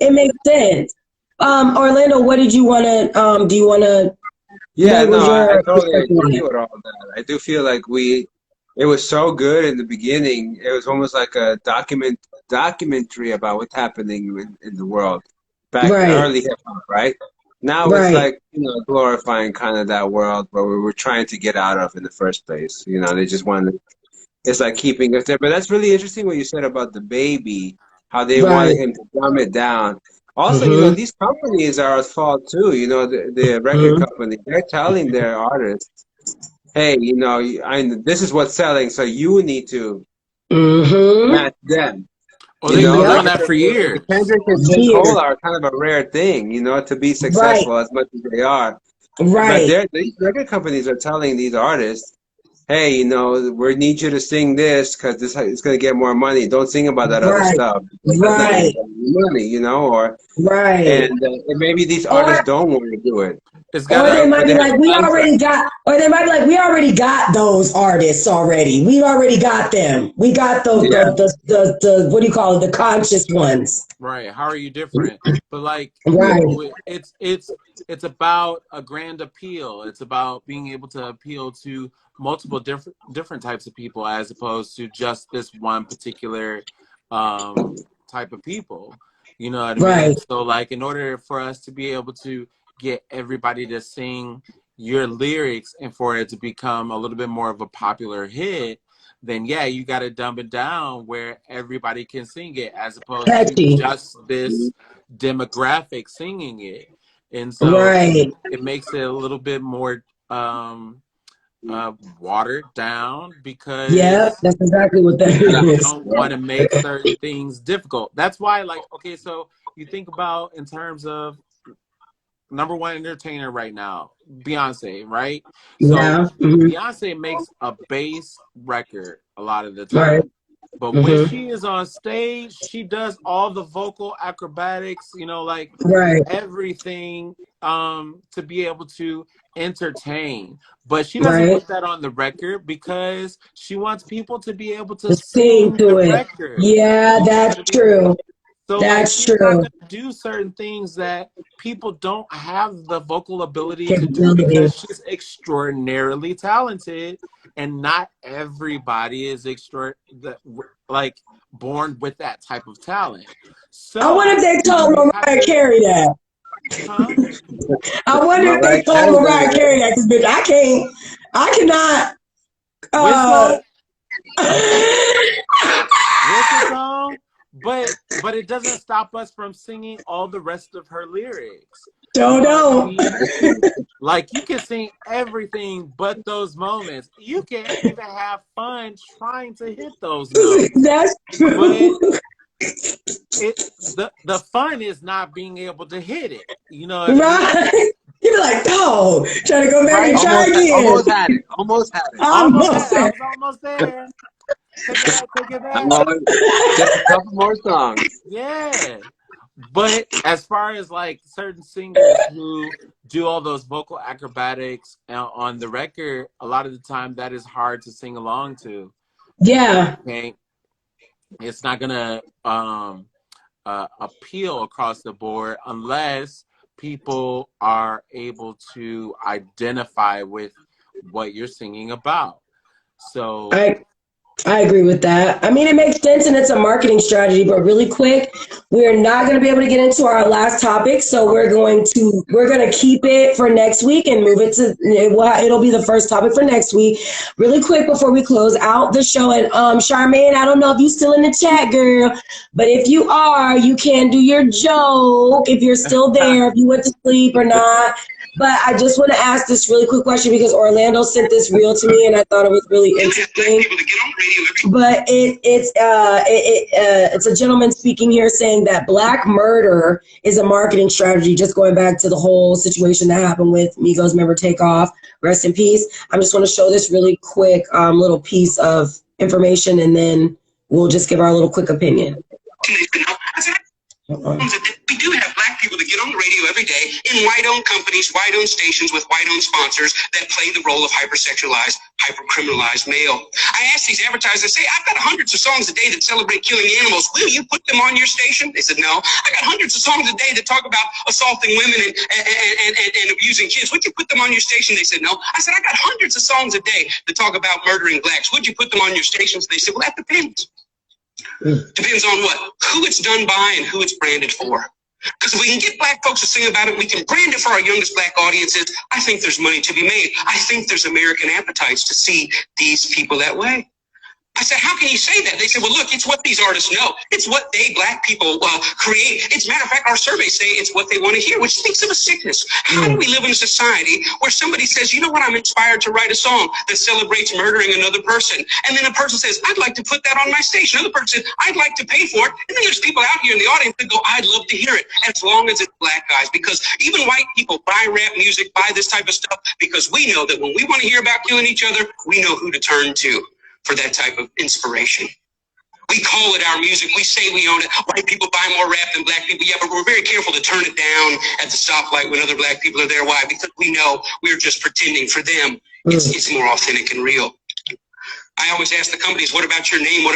It makes sense. Orlando, what did you want to, do you want to, Yeah, what no, was I your totally perspective on agree it? with all that. I do feel like it was so good in the beginning. It was almost like a documentary about what's happening in the world back Right, early hip hop, right? Now it's right. like, glorifying kind of that world where we were trying to get out of in the first place. They just wanted, it's like keeping us there. But that's really interesting what you said about the baby, how they wanted Right. him to dumb it down. Also, Mm-hmm. these companies are at fault too. The record Mm-hmm. company, they're telling their artists, hey, this is what's selling, so you need to Mm-hmm. match them. Oh, they've been Yep. doing that for The years. Kendrick and J. Years. Cole are kind of a rare thing, to be Right. successful as much as they are. But Right. these record companies are telling these artists, hey, we need you to sing this because this is going to get more money. Don't sing about that other Right. stuff. That's not going to Right. get you money, Right. and maybe these artists Or don't want to do it, It's or gotta. they right? might But be they have like, a contract. or they might be like, we already got those artists already. We already got them. We got Yeah, the what do you call it? The conscious ones. Right. How are you different? But like, yeah, Right. it's about a grand appeal. It's about being able to appeal to multiple different types of people as opposed to just this one particular type of people. You know what I mean? Right. So like, in order for us to be able to get everybody to sing your lyrics and for it to become a little bit more of a popular hit, then yeah, you got to dumb it down where everybody can sing it as opposed to Catchy. just this demographic singing it. And so Right. it makes it a little bit more watered down Yep. because That's exactly what that you is. don't want to make certain things difficult. That's why, like, okay, so you think about in terms of number one entertainer right now, Beyonce, right? So Yeah. Mm-hmm. Beyonce makes a bass record a lot of the Right. time. But when Mm-hmm. she is on stage, she does all the vocal acrobatics, like Right. everything to be able to entertain. But she doesn't Right. put that on the record because she wants people to be able to The sing sing to the it. record. Yeah, You know that's what I mean? true. So like That's she's not true. gonna do certain things that people don't have the vocal ability to do Capability. because she's extraordinarily talented, and not everybody is like born with that type of talent. I wonder if So they told you have Mariah to, Carey that. huh? I wonder if Mariah they told Carey done Mariah that. Carey that because bitch, I cannot. Which Uh, song? What's the song? But it doesn't stop us from singing all the rest of her lyrics. You don't know what I know. mean? Like you can sing everything but those moments. You can even have fun trying to hit those notes. That's But true. the fun is not being able to hit it. You know what I mean? Right? You be like, oh, trying to go back and Right? try again. Almost had it. Almost had it. Almost Almost there. I there. was almost there. Take it back, take it back. Almost, just a couple more songs. Yeah. But as far as like certain singers who do all those vocal acrobatics on the record, a lot of the time that is hard to sing along to. Yeah. Okay, it's not gonna appeal across the board unless people are able to identify with what you're singing about. So I I agree with that. I mean, it makes sense and it's a marketing strategy, but really quick, we're not going to be able to get into our last topic. So we're going to keep it for next week and move it to, it'll be the first topic for next week. Really quick before we close out the show. And, Charmaine, I don't know if you're still in the chat, girl, but if you are, you can do your joke if you're still there, if you went to sleep or not. But I just want to ask this really quick question because Orlando sent this reel to me and I thought it was really interesting. But it's a gentleman speaking here saying that black murder is a marketing strategy. Just going back to the whole situation that happened with Migos member Takeoff, rest in peace. I'm just going to show this really quick little piece of information and then we'll just give our little quick opinion. We do have black people that get on the radio every day in white-owned companies, white-owned stations with white-owned sponsors that play the role of hypersexualized, hyper-criminalized male. I asked these advertisers, I say, I've got hundreds of songs a day that celebrate killing animals. Will you put them on your station? They said, no. I got hundreds of songs a day that talk about assaulting women and abusing kids. Would you put them on your station? They said, no. I said, I got hundreds of songs a day that talk about murdering blacks. Would you put them on your stations? They said, well, that depends. Depends on what? Who it's done by and who it's branded for. Because if we can get black folks to sing about it, we can brand it for our youngest black audiences, I think there's money to be made. I think there's American appetites to see these people that way. I said, how can you say that? They said, well, look, it's what these artists know. It's what they, black people, create. It's, matter of fact, our surveys say it's what they want to hear, which speaks of a sickness. How do we live in a society where somebody says, you know what, I'm inspired to write a song that celebrates murdering another person. And then a person says, I'd like to put that on my station. Another person says, I'd like to pay for it. And then there's people out here in the audience that go, I'd love to hear it, as long as it's black guys. Because even white people buy rap music, buy this type of stuff, because we know that when we want to hear about killing each other, we know who to turn to for that type of inspiration. We call it our music. We say we own it. White people buy more rap than black people. Yeah, but we're very careful to turn it down at the stoplight when other black people are there. Why? Because we know we're just pretending. For them, it's more authentic and real. I always ask the companies, what about your name? What